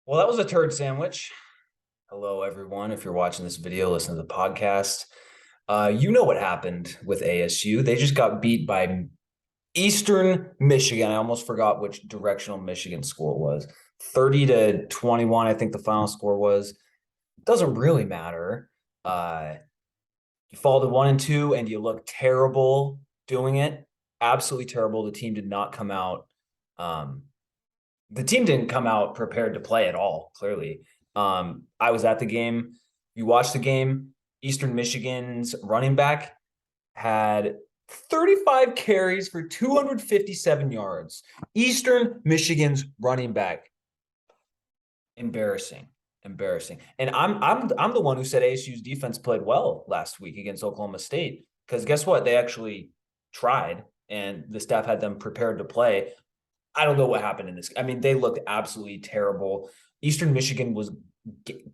Well, that was a turd sandwich. Hello, everyone. If you're watching this video, listen to the podcast. You know what happened with ASU. They just got beat by Eastern Michigan. I almost forgot which directional Michigan score was. 30-21, I think the final score was. Doesn't really matter. Uh, you fall to 1-2 and you look terrible doing it. Absolutely terrible. Um, the team didn't come out prepared to play at all, clearly. I was at the game. You watched the game. Eastern Michigan's running back had 35 carries for 257 yards. Eastern Michigan's running back. Embarrassing. Embarrassing. And I'm the one who said ASU's defense played well last week against Oklahoma State. Because guess what? They actually tried and the staff had them prepared to play. I don't know what happened in this. I mean, they looked absolutely terrible. Eastern Michigan was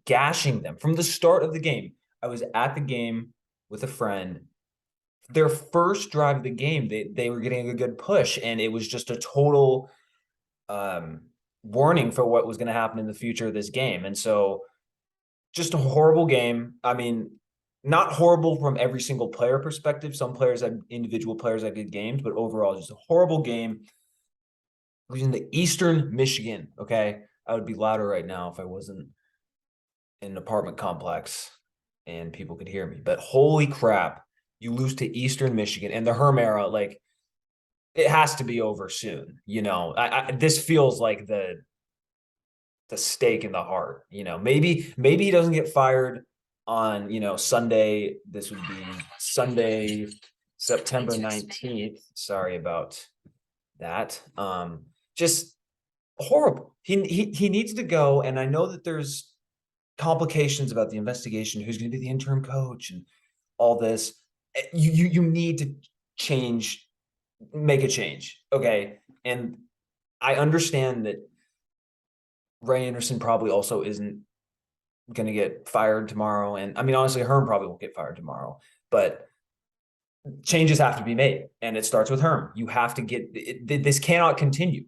gashing them from the start of the game. I was at the game with a friend. Their first drive of the game, they were getting a good push, and it was just a total warning for what was going to happen in the future of this game. And so, just a horrible game. I mean, not horrible from every single player perspective. Some players had individual players had good games, but overall, just a horrible game. Losing to Eastern Michigan. Okay, I would be louder right now if I wasn't in an apartment complex and people could hear me. But holy crap, you lose to Eastern Michigan and the Herm era. Like it has to be over soon. This feels like the stake in the heart. Maybe he doesn't get fired on Sunday. This would be Sunday, September 19th. Sorry about that. Just horrible. He needs to go, and I know that there's complications about the investigation, who's going to be the interim coach, and all this. You need to change, make a change, okay? And I understand that Ray Anderson probably also isn't going to get fired tomorrow, and I mean honestly, Herm probably won't get fired tomorrow, but changes have to be made, and it starts with Herm. You have to get this cannot continue.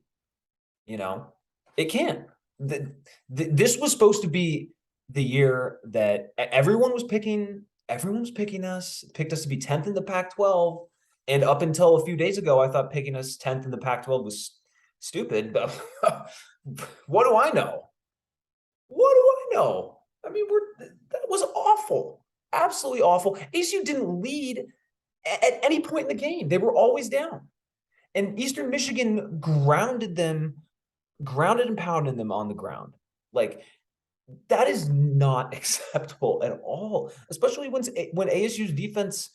It can't. This was supposed to be the year that everyone was picking. Everyone was picking us, picked us to be 10th in the Pac-12. And up until a few days ago, I thought picking us 10th in the Pac-12 was stupid. But what do I know? What do I know? I mean, that was awful. Absolutely awful. ASU didn't lead at any point in the game. They were always down. And Eastern Michigan grounded and pounded them on the ground. Like that is not acceptable at all, especially when ASU's defense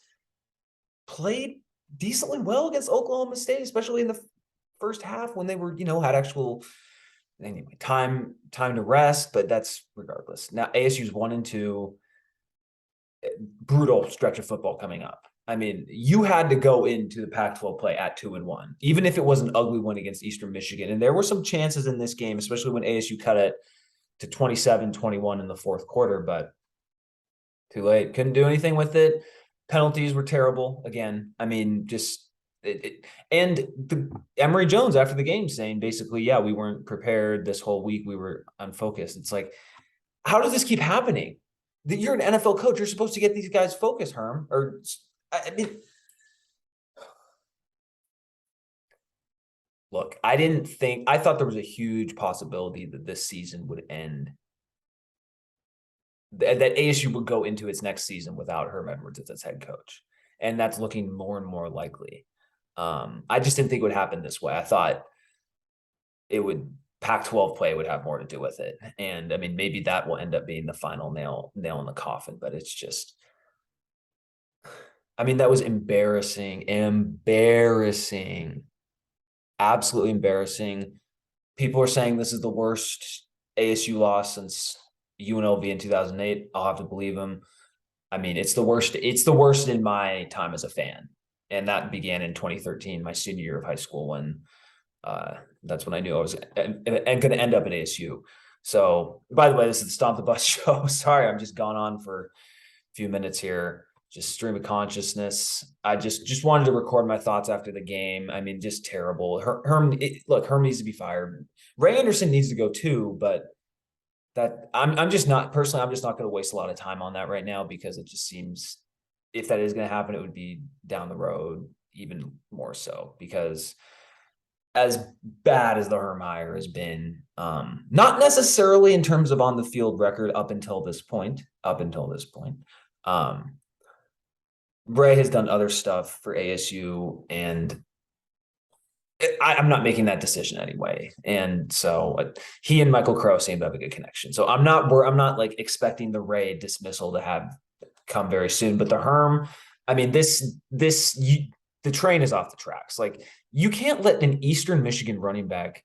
played decently well against Oklahoma State, especially in the first half when they were, had actual anyway time to rest. But that's regardless. Now ASU's 1-2, brutal stretch of football coming up. I mean, you had to go into the Pac-12 play at 2-1, even if it was an ugly one against Eastern Michigan. And there were some chances in this game, especially when ASU cut it to 27-21 in the fourth quarter, but too late. Couldn't do anything with it. Penalties were terrible again. I mean, just Emory Jones after the game saying basically, yeah, we weren't prepared this whole week. We were unfocused. It's like, how does this keep happening? You're an NFL coach. You're supposed to get these guys focused, Herm. Or I mean, look, I thought there was a huge possibility that this season would end, that ASU would go into its next season without Herm Edwards as its head coach. And that's looking more and more likely. I just didn't think it would happen this way. I thought Pac-12 play would have more to do with it. And I mean, maybe that will end up being the final nail in the coffin, but it's just, I mean, that was embarrassing, absolutely embarrassing. People are saying this is the worst ASU loss since UNLV in 2008. I'll have to believe them. I mean, it's the worst. It's the worst in my time as a fan. And that began in 2013, my senior year of high school, when that's when I knew I was going to end up at ASU. So, by the way, this is the Stomp the Bus show. Sorry, I'm just gone on for a few minutes here. Just stream of consciousness. I just wanted to record my thoughts after the game. I mean, just terrible. Herm needs to be fired. Ray Anderson needs to go too, but that I'm just not personally, I'm just not going to waste a lot of time on that right now because it just seems if that is going to happen, it would be down the road even more so because as bad as the Herm hire has been, not necessarily in terms of on the field record up until this point, um, Bray has done other stuff for ASU and I'm not making that decision anyway. And so he and Michael Crow seem to have a good connection. So I'm not like expecting the Ray dismissal to have come very soon, but the Herm, I mean, the train is off the tracks. Like you can't let an Eastern Michigan running back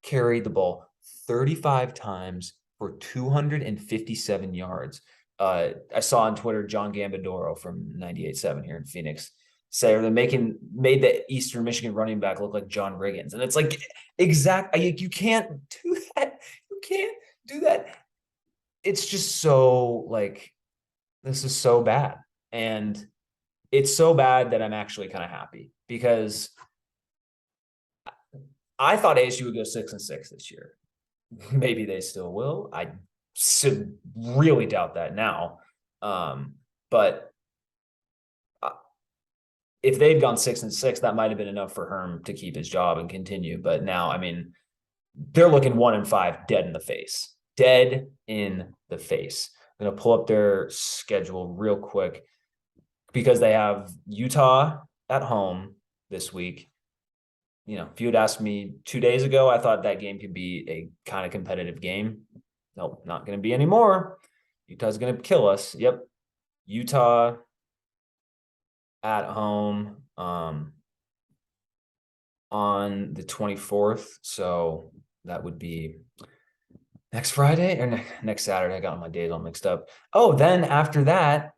carry the ball 35 times for 257 yards. I saw on Twitter John Gambadoro from 98.7 here in Phoenix say they're made the Eastern Michigan running back look like John Riggins. And it's like you can't do that. You can't do that. It's just so like this is so bad. And it's so bad that I'm actually kind of happy because I thought ASU would go 6-6 this year. Maybe they still will. I really doubt that now. But if they'd gone 6-6, that might have been enough for Herm to keep his job and continue. But now, I mean, they're looking 1-5, dead in the face. Dead in the face. I'm going to pull up their schedule real quick because they have Utah at home this week. You know, if you had asked me 2 days ago, I thought that game could be a kind of competitive game. Nope, not going to be anymore. Utah's going to kill us. Yep. Utah at home on the 24th. So that would be next Friday or next Saturday. I got my days all mixed up. Oh, then after that,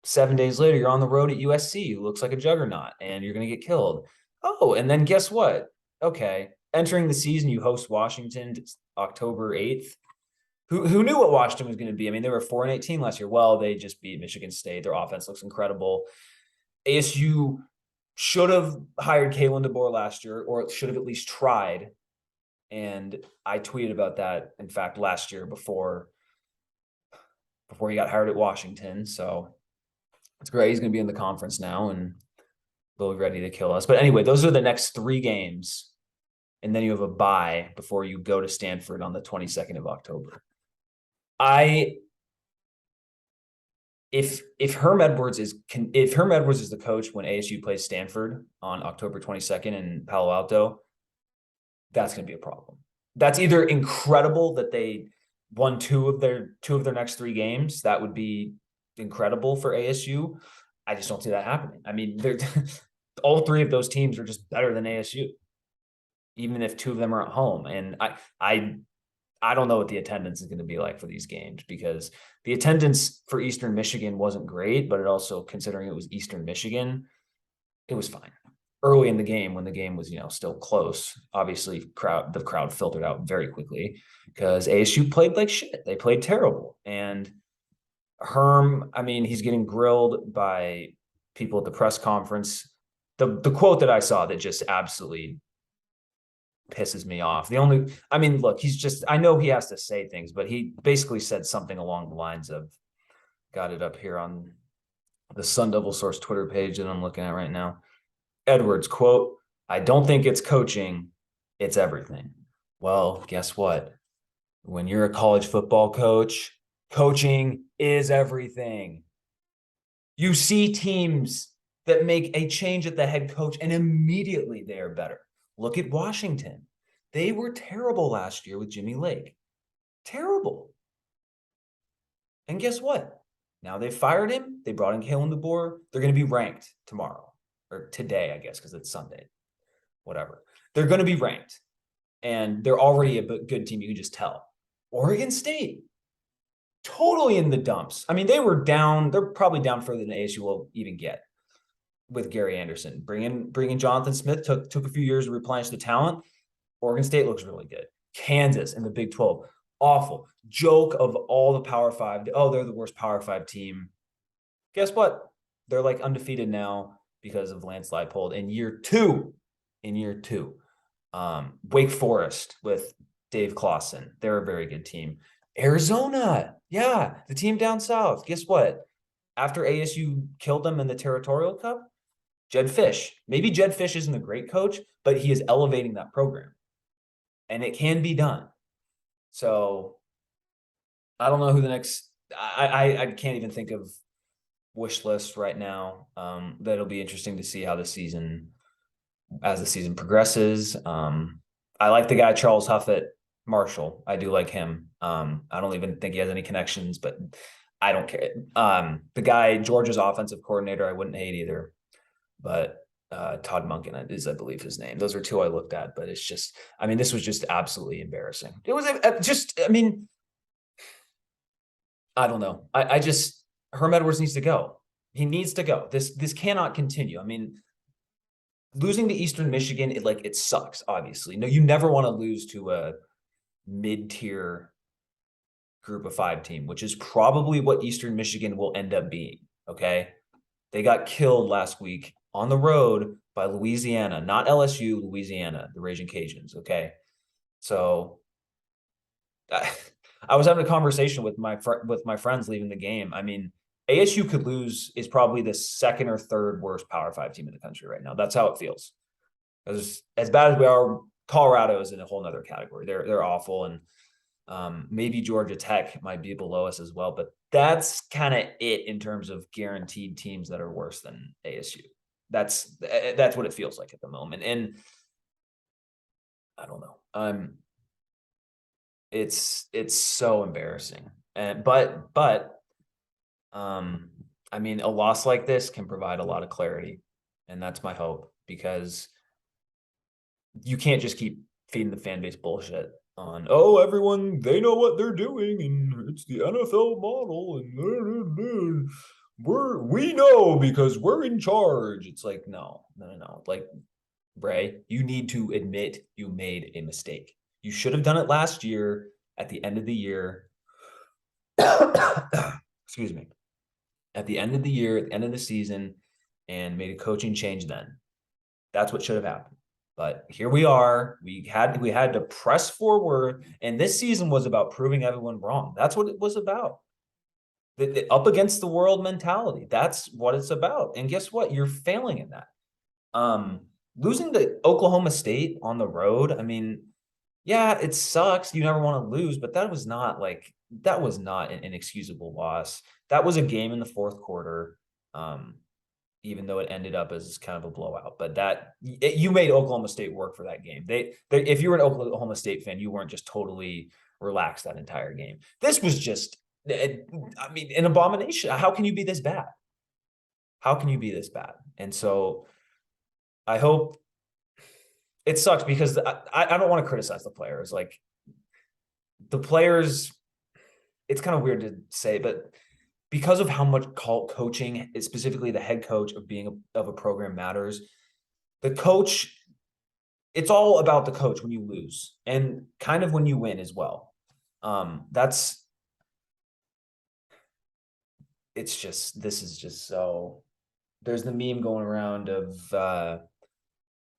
7 days later, you're on the road at USC, who looks like a juggernaut, and you're going to get killed. Oh, and then guess what? Okay, entering the season, you host Washington October 8th. Who knew what Washington was going to be? I mean, they were 4-18 last year. Well, they just beat Michigan State. Their offense looks incredible. ASU should have hired Kalen DeBoer last year, or should have at least tried. And I tweeted about that, in fact, last year before he got hired at Washington. So it's great. He's going to be in the conference now, and they'll be ready to kill us. But anyway, those are the next 3 games. And then you have a bye before you go to Stanford on the 22nd of October. If Herm Edwards is the coach when ASU plays Stanford on October 22nd in Palo Alto, that's going to be a problem. That's either incredible that they won two of their next 3 games. That would be incredible for ASU. I just don't see that happening. I mean, all 3 of those teams are just better than ASU, even if 2 of them are at home. And I don't know what the attendance is going to be like for these games because the attendance for Eastern Michigan wasn't great, but it also, considering it was Eastern Michigan, it was fine. Early in the game, when the game was, still close, obviously the crowd filtered out very quickly because ASU played like shit. They played terrible. And Herm, I mean, he's getting grilled by people at the press conference. The quote that I saw that just absolutely pisses me off. Look, I know he has to say things, but he basically said something along the lines of, got it up here on the Sun Devil Source Twitter page that I'm looking at right now. Edwards, quote, "I don't think it's coaching, it's everything." Well, guess what? When you're a college football coach, coaching is everything. You see teams that make a change at the head coach and immediately they are better. Look at Washington. They were terrible last year with Jimmy Lake. Terrible. And guess what? Now they fired him. They brought in Kalen DeBoer. They're going to be ranked tomorrow or today, I guess, because it's Sunday. Whatever. They're going to be ranked. And they're already a good team. You can just tell. Oregon State, totally in the dumps. I mean, they were down. They're probably down further than ASU will even get with Gary Anderson. Bringing Jonathan Smith took a few years to replenish the talent. Oregon State looks really good. Kansas in the Big 12, awful. Joke of all the Power 5. Oh, they're the worst Power 5 team. Guess what? They're like undefeated now because of Lance Leipold in year two. Wake Forest with Dave Clawson. They're a very good team. Arizona. Yeah, the team down south. Guess what? After ASU killed them in the Territorial Cup, Jed Fish. Maybe Jed Fish isn't a great coach, but he is elevating that program. And it can be done. So I don't know who the next I can't even think of wish list right now. That'll be interesting to see how the season as the season progresses. I like the guy Charles Huff at Marshall. I do like him. I don't even think he has any connections, but I don't care. The guy Georgia's offensive coordinator, I wouldn't hate either, but Todd Monken is, I believe, his name. Those are two I looked at, but it's just, I mean, this was just absolutely embarrassing. It was just, I mean, I don't know. I just Herm Edwards needs to go. He needs to go. This cannot continue. I mean, losing to Eastern Michigan, it sucks, obviously. No, you never want to lose to a mid-tier group of 5 team, which is probably what Eastern Michigan will end up being. Okay. They got killed last week on the road by Louisiana, not LSU, Louisiana, the Raging Cajuns. Okay. So I was having a conversation with my friends leaving the game. I mean, ASU could lose is probably the second or third worst Power 5 team in the country right now. That's how it feels. As bad as we are, Colorado is in a whole nother category. They're awful, and maybe Georgia Tech might be below us as well. But that's kind of it in terms of guaranteed teams that are worse than ASU. That's what it feels like at the moment, and I don't know. It's so embarrassing, and but I mean, a loss like this can provide a lot of clarity, and that's my hope, because you can't just keep feeding the fan base bullshit on, oh, everyone, they know what they're doing and it's the NFL model and we know because we're in charge. It's like, no. Like, Bray, you need to admit you made a mistake. You should have done it last year at the end of the year. Excuse me. At the end of the year, at the end of the season, and made a coaching change then. That's what should have happened. But here we are. We had to press forward, and this season was about proving everyone wrong. That's what it was about. The up against the world mentality. That's what it's about. And guess what? You're failing in that. Losing to Oklahoma State on the road, I mean, yeah, it sucks. You never want to lose, but that was not an inexcusable loss. That was a game in the fourth quarter. Even though it ended up as kind of a blowout, but you made Oklahoma State work for that game. They if you were an Oklahoma State fan, you weren't just totally relaxed that entire game. This was just, I mean, an abomination. How can you be this bad? How can you be this bad? And so I hope it sucks, because I don't want to criticize the players. Like, the players, it's kind of weird to say, but because of how much coaching, specifically the head coach of a program, matters, the coach, it's all about the coach when you lose and kind of when you win as well. This is just so, there's the meme going around of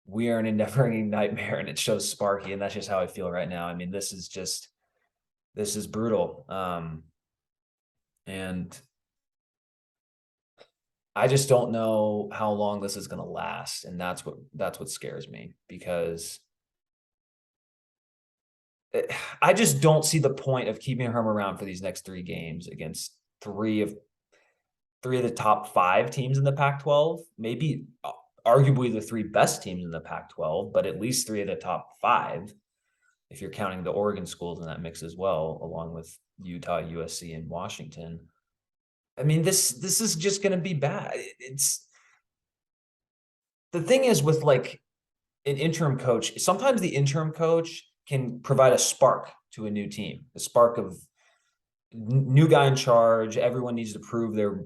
we are an endeavoring nightmare, and it shows Sparky, and that's just how I feel right now. I mean, this is brutal. And I just don't know how long this is going to last, and that's what scares me, because I just don't see the point of keeping Herm around for these next 3 games against three of the top 5 teams in the Pac-12, maybe arguably the 3 best teams in the Pac-12, but at least 3 of the top 5, if you're counting the Oregon schools in that mix as well, along with Utah, USC, and Washington. I mean, this is just going to be bad. It's the thing is with like an interim coach, sometimes the interim coach can provide a spark to a new team, a spark of new guy in charge. Everyone needs to prove their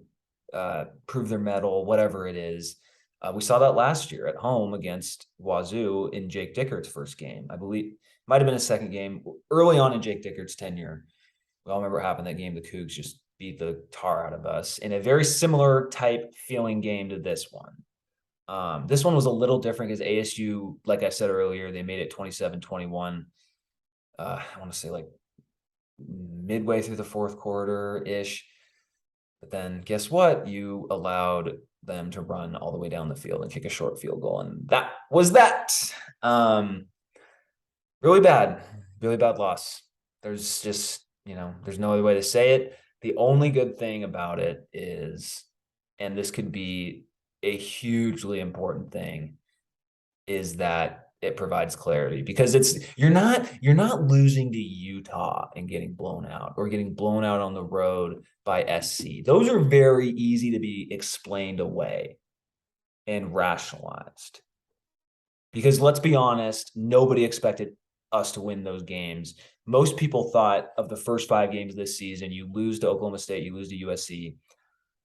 mettle, whatever it is. We saw that last year at home against Wazoo in Jake Dickert's first game. I believe might have been a second game early on in Jake Dickert's tenure. We all remember what happened that game. The Cougs just beat the tar out of us in a very similar type feeling game to this one. This one was a little different because ASU, like I said earlier, they made it 27-21. I want to say like midway through the fourth quarter ish. But then guess what? You allowed them to run all the way down the field and kick a short field goal. And that was that. Um, really bad loss. There's just, there's no other way to say it. The only good thing about it is, and this could be a hugely important thing, is that it provides clarity, because you're not losing to Utah and getting blown out, or getting blown out on the road by SC. Those are very easy to be explained away and rationalized, because let's be honest, nobody expected us to win those games. Most people thought of the first 5 games this season, you lose to Oklahoma State, you lose to USC.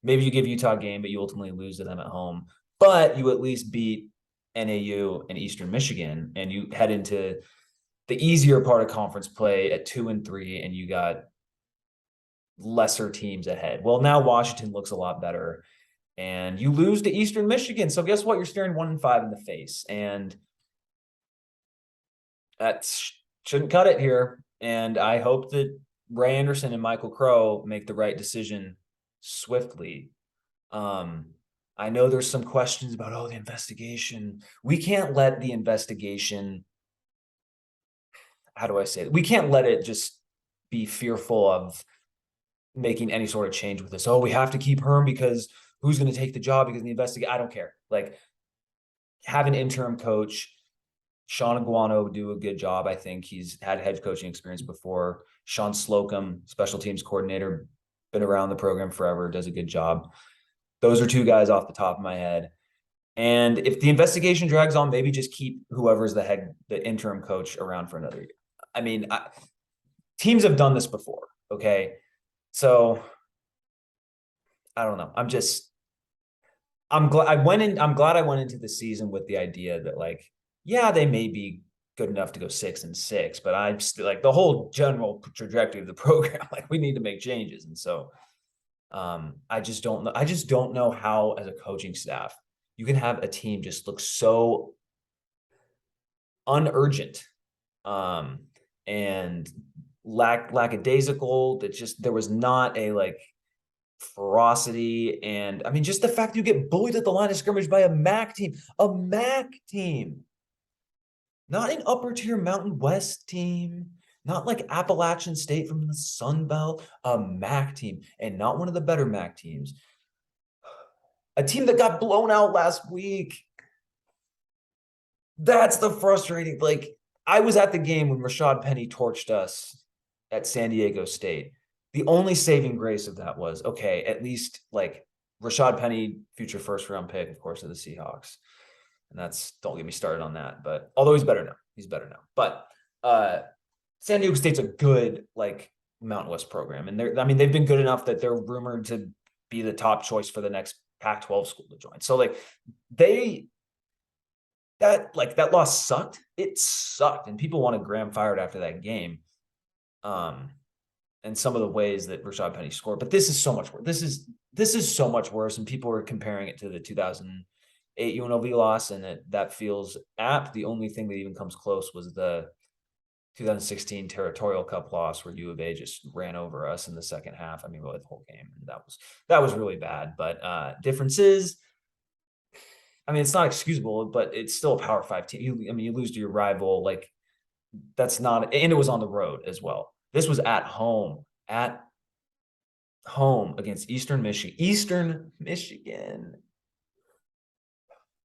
Maybe you give Utah a game, but you ultimately lose to them at home. But you at least beat NAU and Eastern Michigan, and you head into the easier part of conference play at 2-3, and you got lesser teams ahead. Well, now Washington looks a lot better, and you lose to Eastern Michigan. So guess what? You're staring 1-5 in the face, and that shouldn't cut it here. And I hope that Ray Anderson and Michael Crow make the right decision swiftly. I know there's some questions about, the investigation. We can't let the investigation, how do I say it? We can't let it just be fearful of making any sort of change with this. We have to keep Herm because who's going to take the job because of the investigation? I don't care. Like, have an interim coach. Sean Aguano would do a good job. I think he's had head coaching experience before. Sean Slocum, special teams coordinator, been around the program forever, does a good job. Those are 2 guys off the top of my head. And if the investigation drags on, maybe just keep whoever's the interim coach around for another year. I mean, teams have done this before. Okay. So I don't know. I'm glad I went into the season with the idea that, like, yeah, they may be good enough to go 6-6, but I'm still, like, the whole general trajectory of the program, like, we need to make changes. And so I just don't know. I just don't know how, as a coaching staff, you can have a team just look so unurgent and lackadaisical, that just there was not a, like, ferocity. And I mean, just the fact you get bullied at the line of scrimmage by a MAC team, not an upper tier Mountain West team, not like Appalachian State from the Sun Belt, a MAC team, and not one of the better MAC teams. A team that got blown out last week. That's the frustrating. Like, I was at the game when Rashad Penny torched us at San Diego State. The only saving grace of that was, okay, at least, like, Rashad Penny, future first round pick, of course, of the Seahawks. And that's, don't get me started on that. But although he's better now. But San Diego State's a good, like, Mountain West program. And they've been good enough that they're rumored to be the top choice for the next Pac-12 school to join. So, like, that loss sucked. It sucked. And people wanted Graham fired after that game. And some of the ways that Rashad Penny scored. But this is so much worse. This is so much worse. And people are comparing it to the 2008 UNLV loss, and that feels apt. The only thing that even comes close was the 2016 Territorial Cup loss, where U of A just ran over us in the second half. I mean, really, the whole game. And that was really bad. But difference is, I mean, it's not excusable, but it's still a Power 5 team. You lose to your rival. Like, that's not, and it was on the road as well. This was at home against Eastern Michigan.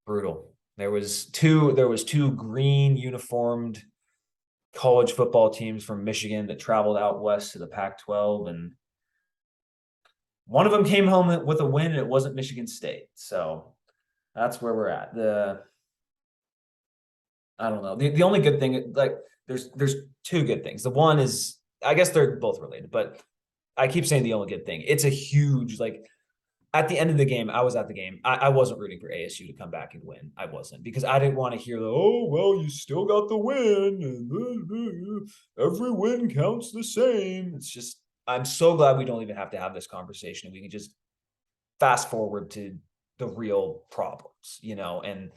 Brutal. There was two green uniformed college football teams from Michigan that traveled out west to the Pac-12, and one of them came home with a win, and it wasn't Michigan State. So that's where we're at. I don't know. The only good thing, like, there's 2 good things. The one is, I guess they're both related, but I keep saying the only good thing. It's a huge, like, at the end of the game, I was at the game. I wasn't rooting for ASU to come back and win. I wasn't, because I didn't want to hear well, you still got the win, and every win counts the same. It's just, I'm so glad we don't even have to have this conversation. We can just fast forward to the real problems, and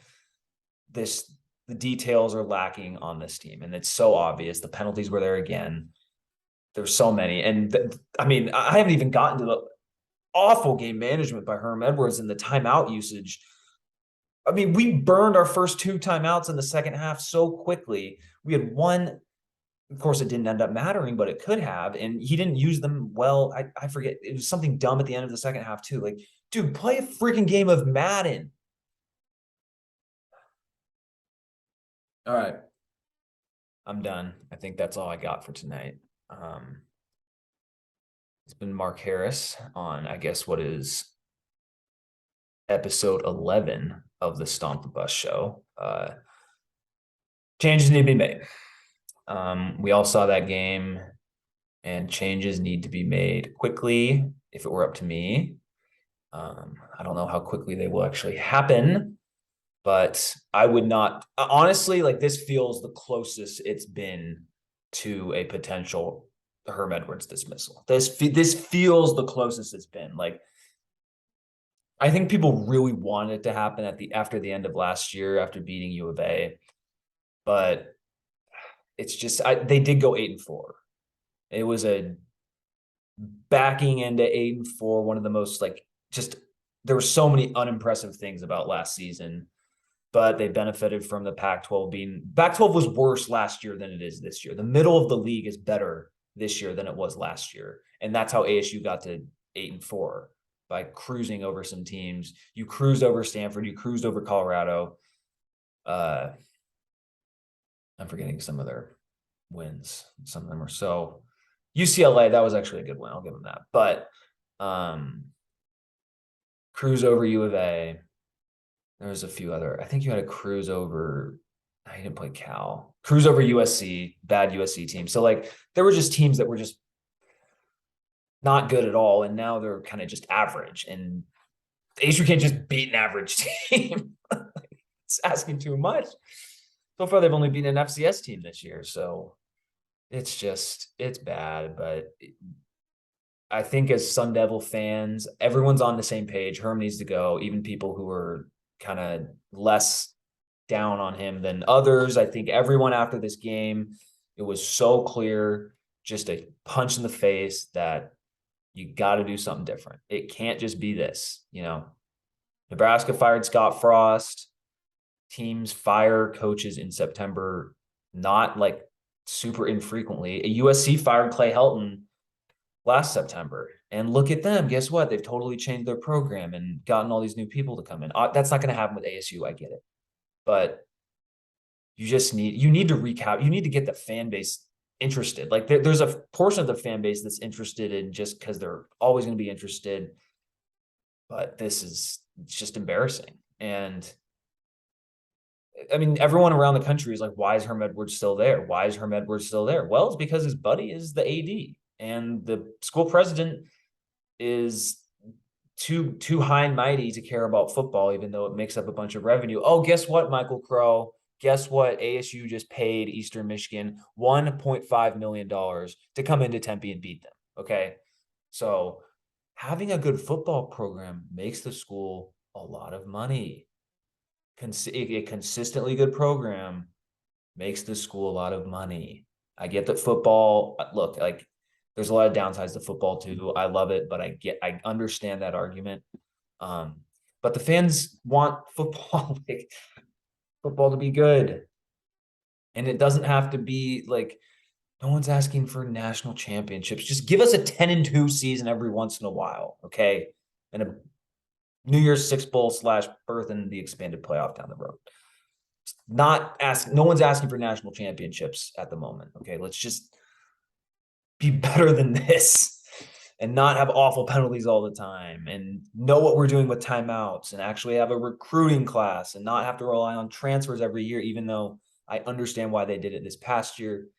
the details are lacking on this team. And it's so obvious. The penalties were there again. There's so many, and I mean, I haven't even gotten to the awful game management by Herm Edwards and the timeout usage. I mean, we burned our first two timeouts in the second half so quickly. We had one, of course, it didn't end up mattering, but it could have, and he didn't use them well. I forget, it was something dumb at the end of the second half too. Like, dude, play a freaking game of Madden. All right, I'm done. I think that's all I got for tonight. It's been Mark Harris on, I guess, what is episode 11 of the Stomp the Bus show. Changes need to be made. We all saw that game, and changes need to be made quickly. If it were up to me, I don't know how quickly they will actually happen, but I would not honestly, like, this feels the closest it's been to a potential Herm Edwards dismissal. This feels the closest it's been. Like, I think people really wanted it to happen after the end of last year, after beating U of A, but it's just they did go 8-4. It was a backing into 8-4, one of the most, like, just, there were so many unimpressive things about last season, but they benefited from the Pac-12 Pac-12 was worse last year than it is this year. The middle of the league is better this year than it was last year, and that's how ASU got to 8-4, by cruising over some teams. You cruised over Stanford, you cruised over Colorado. I'm forgetting some of their wins. Some of them are so. UCLA, that was actually a good win. I'll give them that. But cruise over U of A. There was a few other. I think you had a cruise over. I didn't play Cal. Cruise over USC. Bad USC team. So, like, there were just teams that were just not good at all, and now they're kind of just average. And ASU can't just beat an average team. It's asking too much. So far, they've only beaten an FCS team this year. So it's bad. But I think as Sun Devil fans, everyone's on the same page. Herm needs to go. Even people who are kind of less down on him than others. I think everyone after this game, it was so clear, just a punch in the face, that you got to do something different. It can't just be this. Nebraska fired Scott Frost. Teams fire coaches in September, not like super infrequently. A USC fired Clay Helton last September, and look at them. Guess what? They've totally changed their program and gotten all these new people to come in. That's not going to happen with ASU. I get it, but you need to recap. You need to get the fan base interested. Like, there's a portion of the fan base that's interested in just because they're always going to be interested. But it's just embarrassing. And I mean, everyone around the country is like, why is Herm Edwards still there? Why is Herm Edwards still there? Well, it's because his buddy is the AD, and the school president is too high and mighty to care about football, even though it makes up a bunch of revenue. Oh, guess what, Michael Crow? Guess what? ASU just paid Eastern Michigan $1.5 million to come into Tempe and beat them. Okay. So having a good football program makes the school a lot of money. A consistently good program makes the school a lot of money. I get that football, look, like, there's a lot of downsides to football too. I love it, but I understand that argument. But the fans want football, like, football to be good. And it doesn't have to be like, no one's asking for national championships. Just give us a 10-2 season every once in a while, okay? And a New Year's Six Bowl / berth in the expanded playoff down the road. No one's asking for national championships at the moment. Okay, let's just be better than this and not have awful penalties all the time, and know what we're doing with timeouts, and actually have a recruiting class and not have to rely on transfers every year, even though I understand why they did it this past year.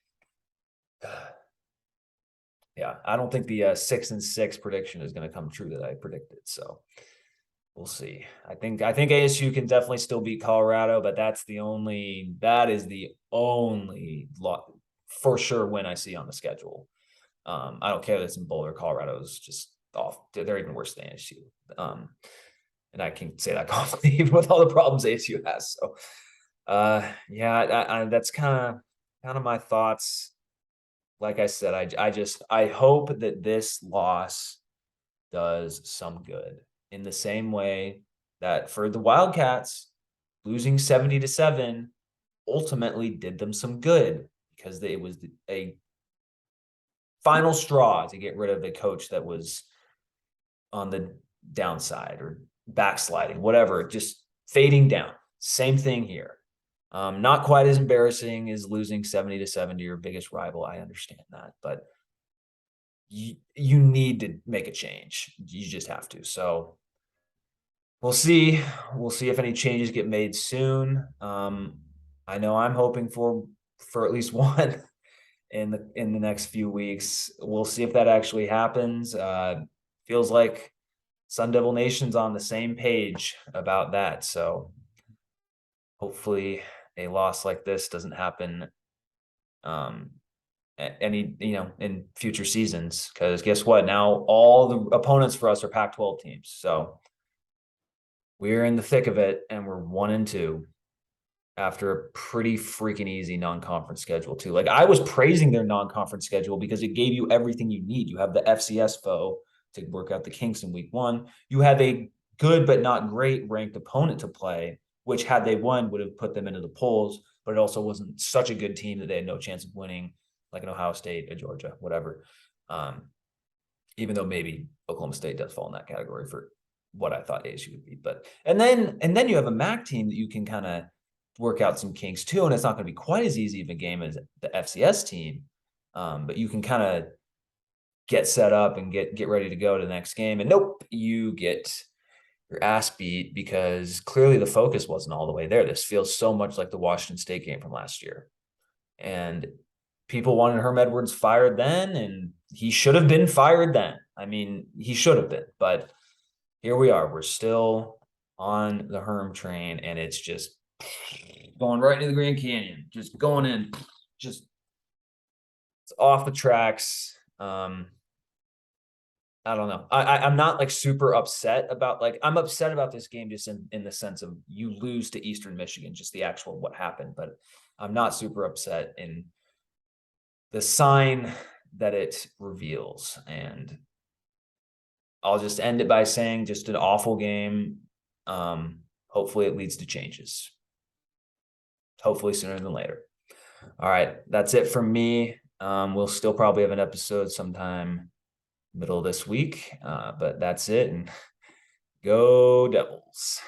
Yeah, I don't think the 6-6 prediction is going to come true that I predicted. So we'll see. I think ASU can definitely still beat Colorado, but that is the only for sure win I see on the schedule. I don't care that it's in Boulder. Colorado's just off. They're even worse than ASU. And I can say that confidently, even with all the problems ASU has. So, yeah, that's kind of my thoughts. like I said, I hope that this loss does some good in the same way that for the Wildcats, losing 70-7 ultimately did them some good because it was a final straw to get rid of a coach that was on the downside or backsliding, whatever, just fading down. Same thing here. Not quite as embarrassing as losing 70-7 to your biggest rival. I understand that, but you need to make a change. You just have to. So we'll see. We'll see if any changes get made soon. I know I'm hoping for at least one in the next few weeks. We'll see if that actually happens. Feels like Sun Devil Nation's on the same page about that. So hopefully a loss like this doesn't happen any in future seasons, because guess what, now all the opponents for us are Pac-12 teams, so we're in the thick of it and we're 1-2 after a pretty freaking easy non-conference schedule too. Like, I was praising their non-conference schedule because it gave you everything you need. You have the FCS foe to work out the kinks in week 1. You have a good but not great ranked opponent to play, which had they won would have put them into the polls, but it also wasn't such a good team that they had no chance of winning, like an Ohio State, a Georgia, whatever. Even though maybe Oklahoma State does fall in that category for what I thought ASU would be. But and then you have a MAC team that you can kind of work out some kinks too, and it's not going to be quite as easy of a game as the FCS team. But you can kind of get set up and get ready to go to the next game. And nope, you get your ass beat because clearly the focus wasn't all the way there. This feels so much like the Washington State game from last year. And people wanted Herm Edwards fired then, and he should have been fired then. I mean, he should have been, but here we are. We're still on the Herm train, and it's just going right into the Grand Canyon, just going in, just it's off the tracks. I don't know. I'm not like super upset about, like, I'm upset about this game just in the sense of you lose to Eastern Michigan, just the actual what happened, but I'm not super upset in the sign that it reveals. And I'll just end it by saying just an awful game. Hopefully it leads to changes. Hopefully sooner than later. All right, that's it from me. We'll still probably have an episode sometime middle of this week, but that's it. And go Devils.